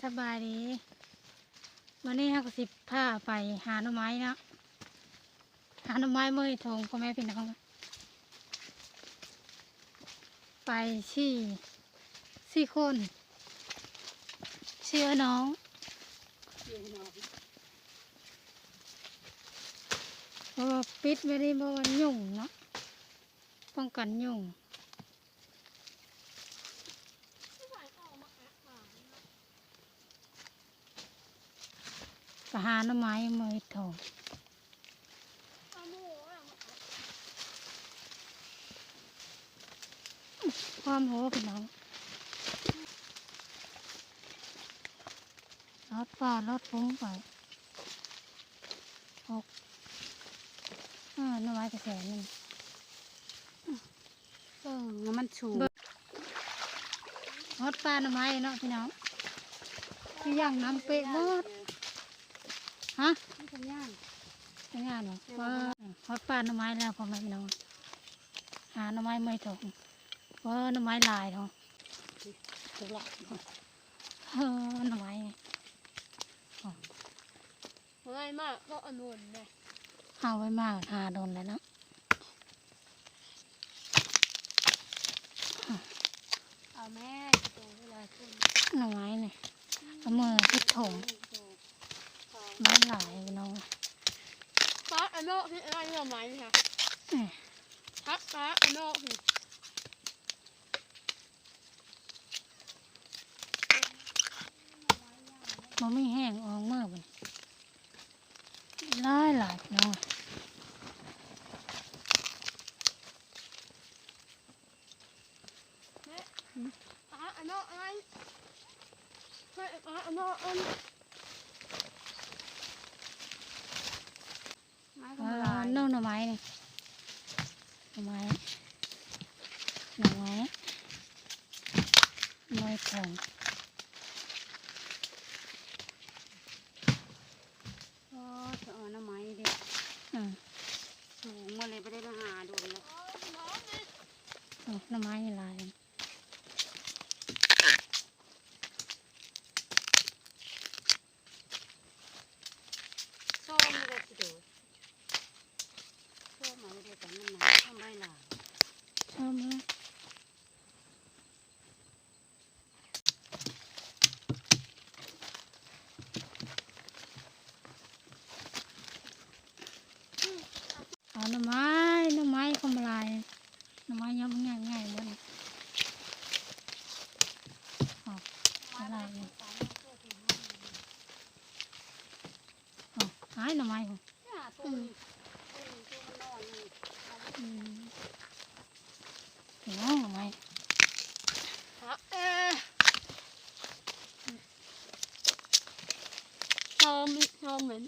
สบายดีวันนี้เราก็สิพาไปหาหน่อไม้นะหาหน่อไม้เมื่อยทงพ่อแม่พี่น้องไปสี่คนเชื่อน้องเพราะว่าปิดไม่ได้เพราะว่ายุ่งเนาะป้องกันยุ่งไปหาหน่อไม้เมื่อยทงความโหพี่น้องรถป่ารถฟุ้งไปหกหน่อไม้กระแสนึงมันสูงรถปลาหน่อไม้เนาะพี่น้องที่ย่างน้ำเป๊ะหมดฮะ เป็นย่าง เป็นงานเหรอว่ารถปลาหน่อไม้แล้วพ่อแม่พี่น้องหาหน่อไม้ไม่ถูกว่าหน่อไม้ลายเนาะ ถูกละ หน่อไม้ ง่ายมากก็อนวนเลย เอาไว้มากหาโดนแล้วเนาะ เอาแม่ตัวเวลาขึ้น หน่อไม้เนี่ยเอามือพิดถงไม้หลายพี่น้อง ฟ้าอันโน่ที่อะไรเรื่องไหมค่ะพักฟ้าอันโน่คือมันไม่แห้งออกเมื่อวันหลายพี่น้องฟ้าอันโน่อะไรฟ้าอันโน่อันน้องหน่อไม้เนี่ยหน่อไม้ไม่ถง ก็จะเอาน้ำไม้เด็กสูงมาเลยไปได้มาหาดูเลย หน่อไม้ลาย ส้มไม่ได้ดูส้มมาไม่ได้แต่มันหนาทำไรล่ะ ชอบไหมเอาหน่อไม้คมลายหน่อไม้ยับง่ายๆหมดเลยอะไรเนี่ยหายหน่อไม้ของน้องหน่อไม้ชมเหมือน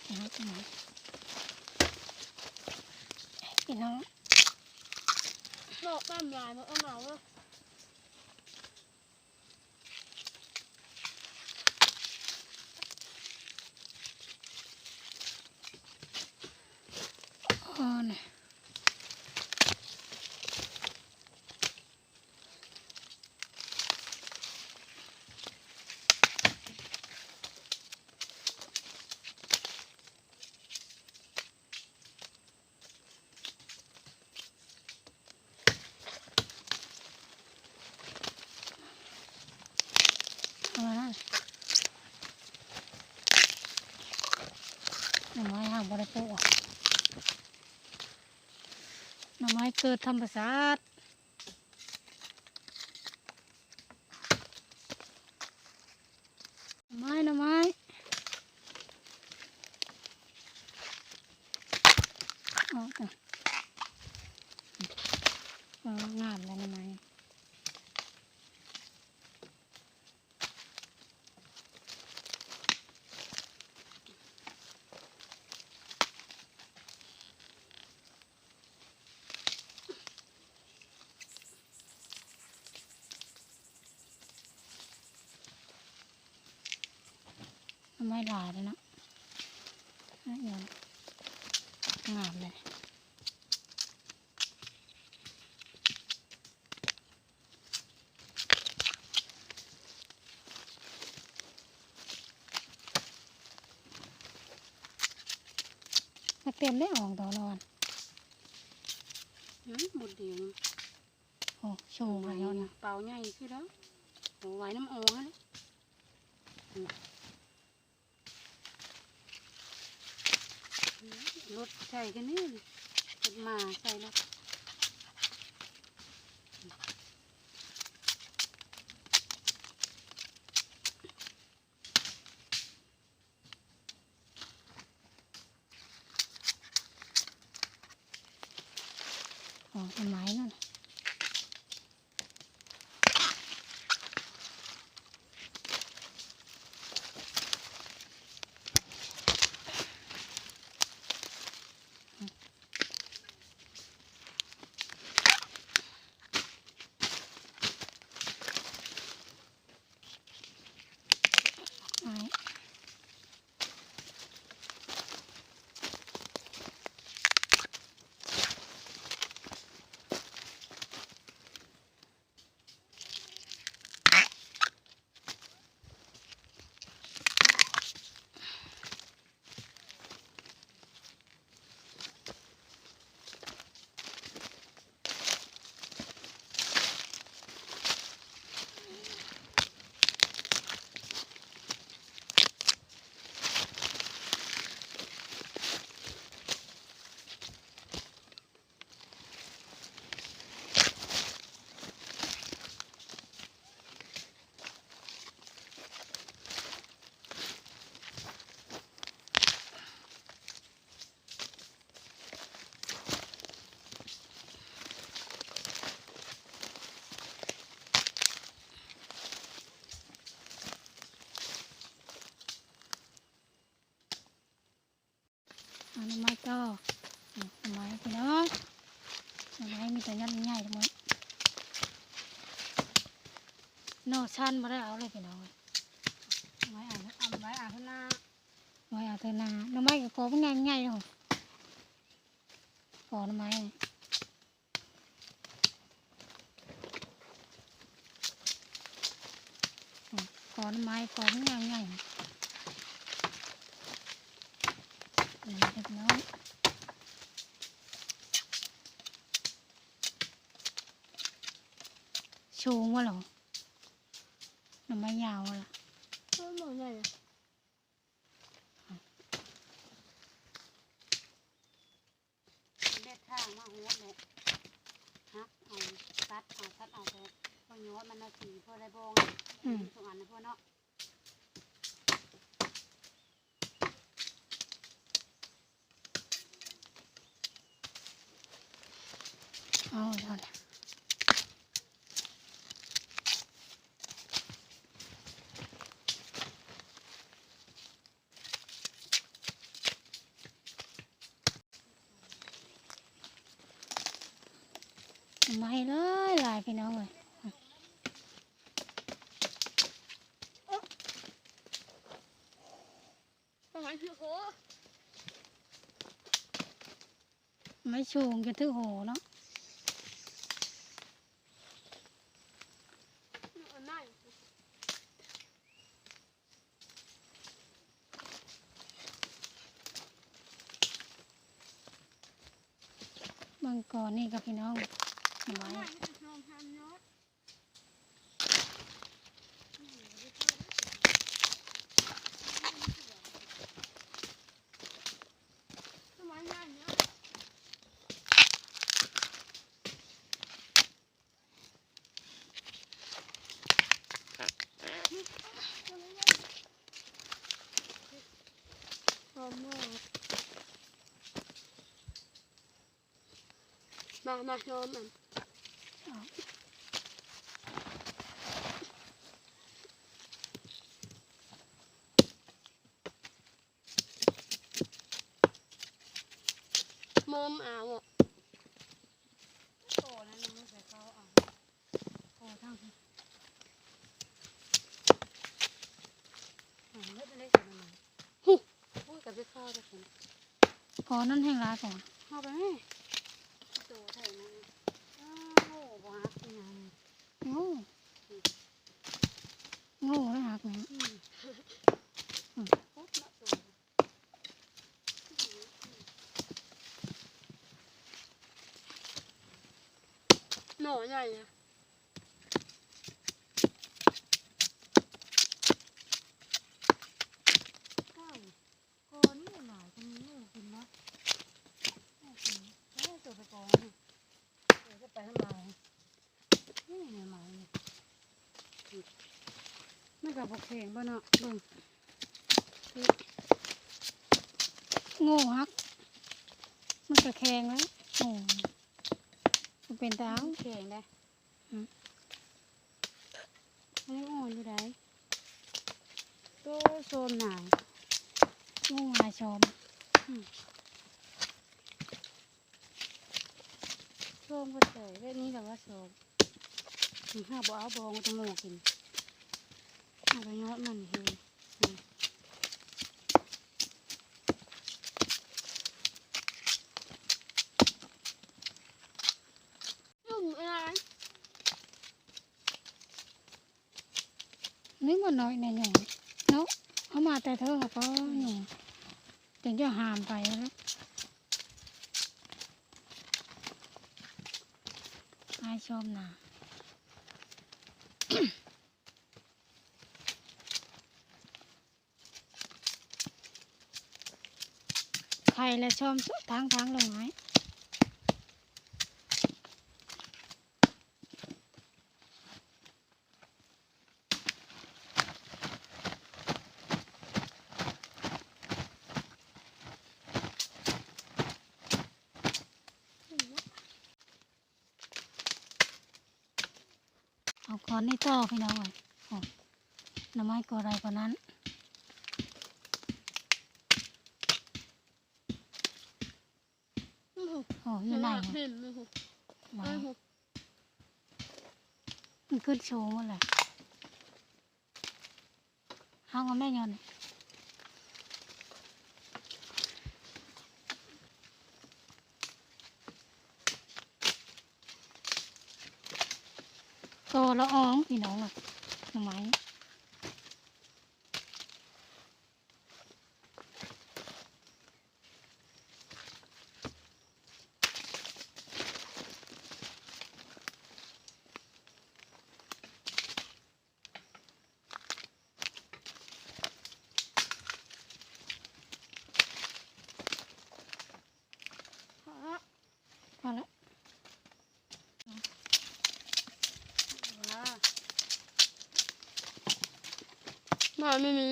หาที่ไหนพี่น้อง โลกน้ำลายมันเอาหนาวอ่ะเนี่ยหน่อไม้ห่างบริโภคหน่อไม้เกิดธรรมชาติหน่อไม้งามแล้วหน่อไม้ไม่ลายเลยนะงามเลย เต็มได้ออกต่อนอน หมดเดียว โอ้โชว์ไปแล้วนะ เป่าใหญ่คือแล้วโอ้ไว้น้ำโอ่งเลยรถใส่กันนี่รถมาใส่แล้ว ออกต้นไม้นั่นไม้เอาต้นไม้ต่อต้นไม้พี่น้องต้นไม้มีแต่ยัดใหญ่ทั้งหมดนอกชั้นมาได้เอาเลยพี่น้อง ไว้ไว้ข้างหน้า ไว้เอาเถอะนาหน่อไม้กับกอเป็นง่ายๆเลยกอหน่อไม้นี่กอหน่อไม้กอเป็นง่ายๆนี่เด็กน้อยชูงวะเหรอหน่อไม้ยาววะล่ะ หมดใหญ่เด็ดข้างมาหัวเลยฮักเอาตัดเอาแต่พอย้อนมันนาทีพอได้บองส่งอันนะพวกเนาะ เอาเท่านั้นไม่เลยหลายพี่น้องเลย ประมาณคือโห ไม่ชูงจะถือโหเนาะบางกอนนี่กับพี่น้องไม้มาโยนมันมุมเอาอ่ะโอ้นั่นมึงใส่เขาเอาโอ้ทั้งที่เล็กเล็กกันมันพูดกับพี่ข้าวด้วยกัน กอนนั่นแห้งร้ายก่อน เข้าไปไหมโตไทยนะโอ้บ้าเป็นยัง โง่โง่เลยหักไหม ปุ๊บละตัว หน่อใหญ่อะก้าวกอนี่หน่อยตรงนี้กินเนาะไม่กินไม่ตัวไปกองเดี๋ยวจะไปทำลายนี่เนี่ยหมาเนี่ยไม่กับพวกเพลงบ่เนาะเบิ่ง โง่ฮักมันก็แข็งแล้วโง่มันเป็นดาว แข็งได้มันยังอ่อนอยู่ได้ตัวโซมหนา โง่หายชม โซมก็เฉยเรื่องนี้แต่ว่าโซมห้าบ่เอาบองจะโง่กินเอาไปยอดมันเฮงอะไร นึกว่าน้อยในหนูเนาะเขามาแต่เธอก็หนูถึงจะหามไปแล้วหายชมนะ ใครและชมทั้งลงไม้เอาก้อนนี้ต่อพี่น้องเลยโอ้หน้ำไม้ก็อะไรกว่านั้นโอ้อยู่ไหนอะว้าวมันขึ้นสูงเลยห้างก็แม่ยอนก็ละอองพี่น้องอะหน้ำไม้พอละ มาไม่มี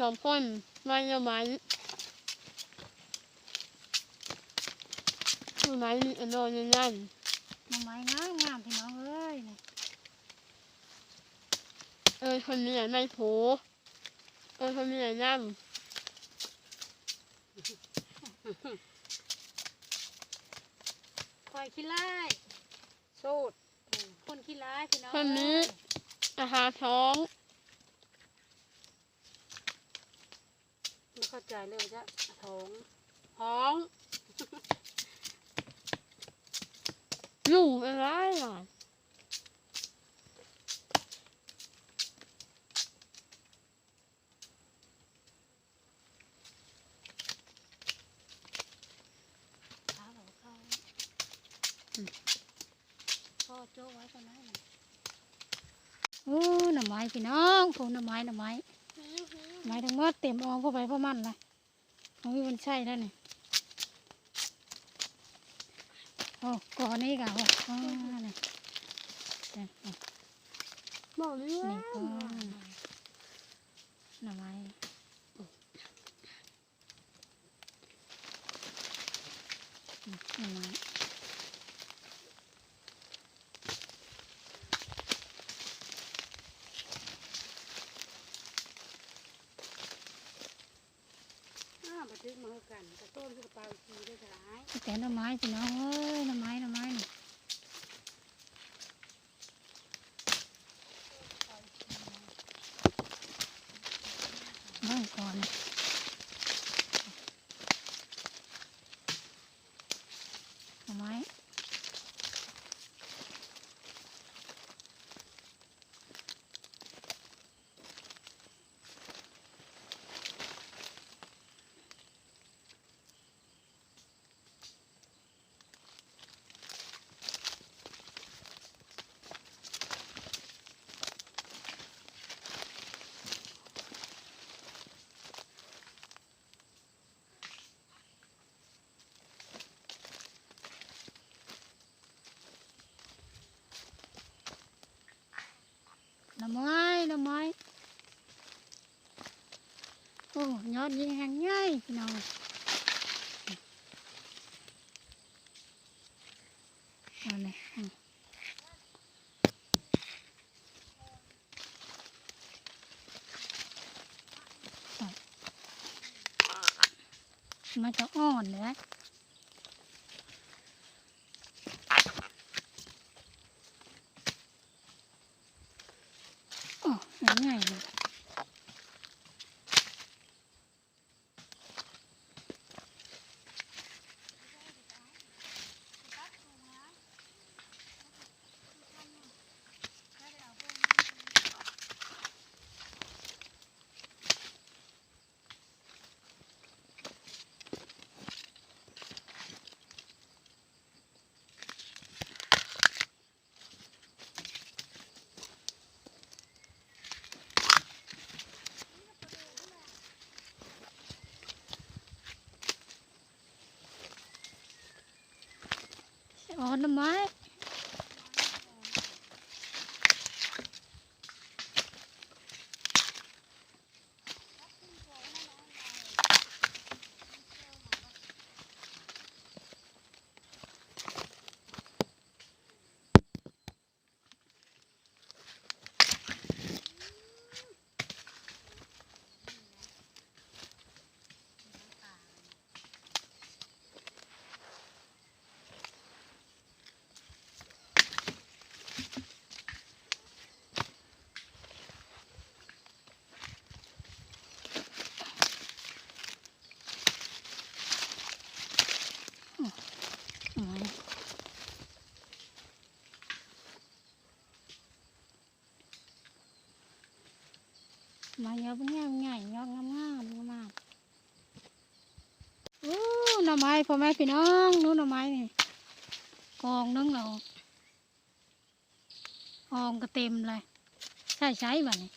สองคนมาเยอะไหมคือไหมมีอันโดนนั่น หน้ำไม้งามงามพี่น้องเอ้ยนี่ คนนี้ไม่โผคนนี้นั่ง คอยขี้ไล่สูดคนขี้ไล่พี่น้อง คนนี้อาหารท้อง ไม่เข้าใจเลยจ้ะท้องอยู่อะไรอ่ะ ขาบอกเขาพ่อโจ้ไว้ตอนนั้นหน่อไม้พี่น้องพวกหน่อไม้ทั้งหมดเต็มอองเข้าไปเพราะมันเลยของพี่มันใช่แล้วนี่โอ้ก่อนนี้กะโอ้นี่ บอกเลย นี่ก็หน่อไม้หน่อไม้ บันทึกมากันกระต้นกระเป๋าชีได้สลาย แต่หน่อไม้พี่น้องเอ้ยหน่อไม้นี่เบิ่งก่อนหน่อไม้ เ หน่อไม้โอ้ยอดยิงแห้งง่ายพี่น้องเอาเลยมันจะอ่อนเลยโอ้ง่ายเลยอ่อนหน่อไม้หน่อไม้มาเยอะเป็นง่ายง่ายยอดงามงามงามโอ้หน่อไม้พ่อแม่พี่น้องนู้นหน่อไม้นี่กองนึงเราหอมก็เต็มเลยใช้แบบนี้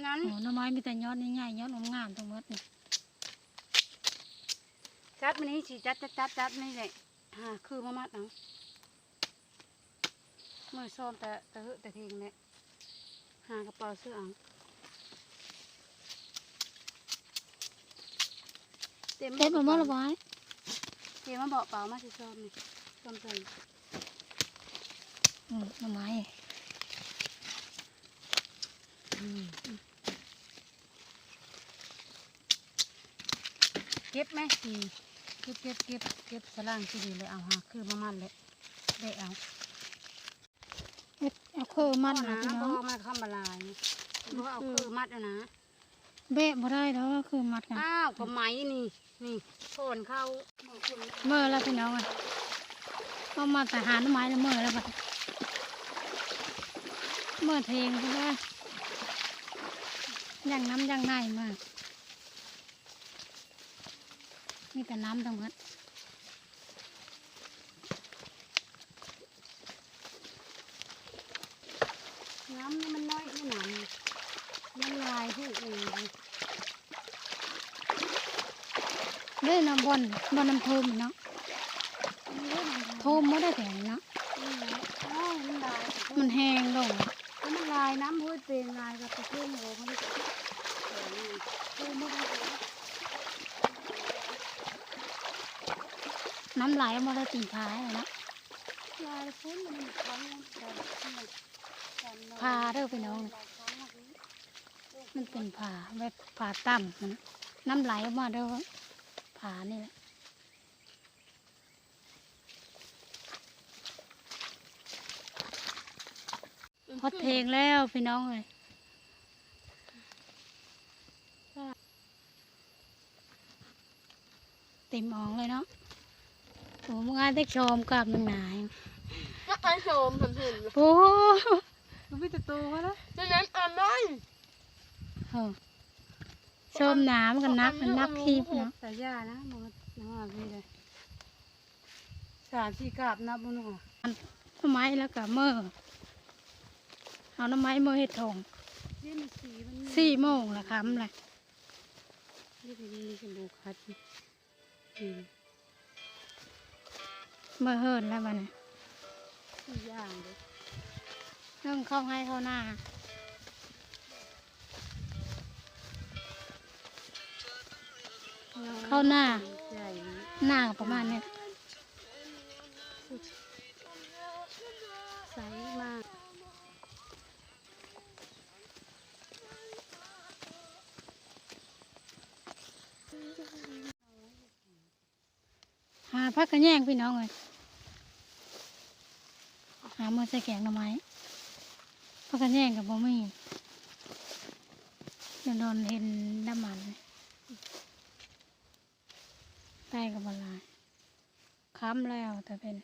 นั้น โอ้หน่อไม้มีแต่ยอดง่ายๆยอดงามๆทั้งหมดนี่ จัดมันนี้สิจัดนี่แหละคือมามัดเอาเมื่อซ้อมแต่เทงเนี่ยหากระเป๋าเสื้อเอาเต็ม เต็มหมดแล้วไว้ เต็มมาเบาเปล่ามาสิซ้อมนี่ซ้อมใส่ หน่อไม้ เก็บไหมเก็บสล่างที่ดีเลยเอาคือมามัดเลยได้เอา เอาเครื่องมัด นะ นะพี่ เพ น้อ ราะ ง ว่ามันเข้ามาลายเพราะเอาคือมัดนะ เบะบ่ได้แล้วก็คือมัดกัน อ้าวก็ไหมนี่โคนเข้า เมื่อแล้วพี่น้องอ่ะเอามาแต่หาหน่อไม้แล้วเมื่อแล้วบัดเมื่อเทงใช่ไหมย่างน้ำย่างในมากมีแต่น้ำทั้งหมด น้ำนี่มันน้อยที่หนมันลายที่อื่น เล่นน้ำบนน้ำโทมเนาะโทมไม่ได้แข็งเนาะ มันลาย มันแห้งลง มันลายน้ำห้วยเป็นลายกับตะเกียงโหมันไม่ได้ น้ำไหลออกมาได้ตีนท้ายเลยเนาะ ลายฟุ้นมันครั้ง พาเด้อพี่น้องมันเป็นผ่าแบบผ่าต่ำมันน้ำไหลออกมาเด้อผ่านี่แหละพอเทงแล้วพี่น้องเลยเต็มอ่องเลยเนาะโอ้มึงอาได้ชมกับหนึ่งหนาย ก็ไปโสมผมเห็นอยู่ โอ้ มันไม่จะโตวะนะ ดังนั้นอ่านได้ โหชมหนามกันนักคีบเนาะ แต่ย่านะมันพี่เลย3-4กาบนับมันหัว หน่อไม้แล้วก็เมื่อเอาหน่อไม้เมื่อเห็ดทง นี่มันสีมัน 4 โมงละคำเลย นี่เป็นดูคัด เมื่อเฮิรนแล้วมัน 4 อย่างเลย เรื่องเข้าให้เข้าหน้าเข้าหน้า ใหญ่ หน้าประมาณเนี้ย ใสมาก หาพักกระแย่งพี่น้องเลยหาเมื่อใส่แกงหน่อไม้พักกระแย่งกับบ่มีเดี๋ยวโดนเห็นน้ำมันใต้กับบลายค้ำแล้วแต่เป็น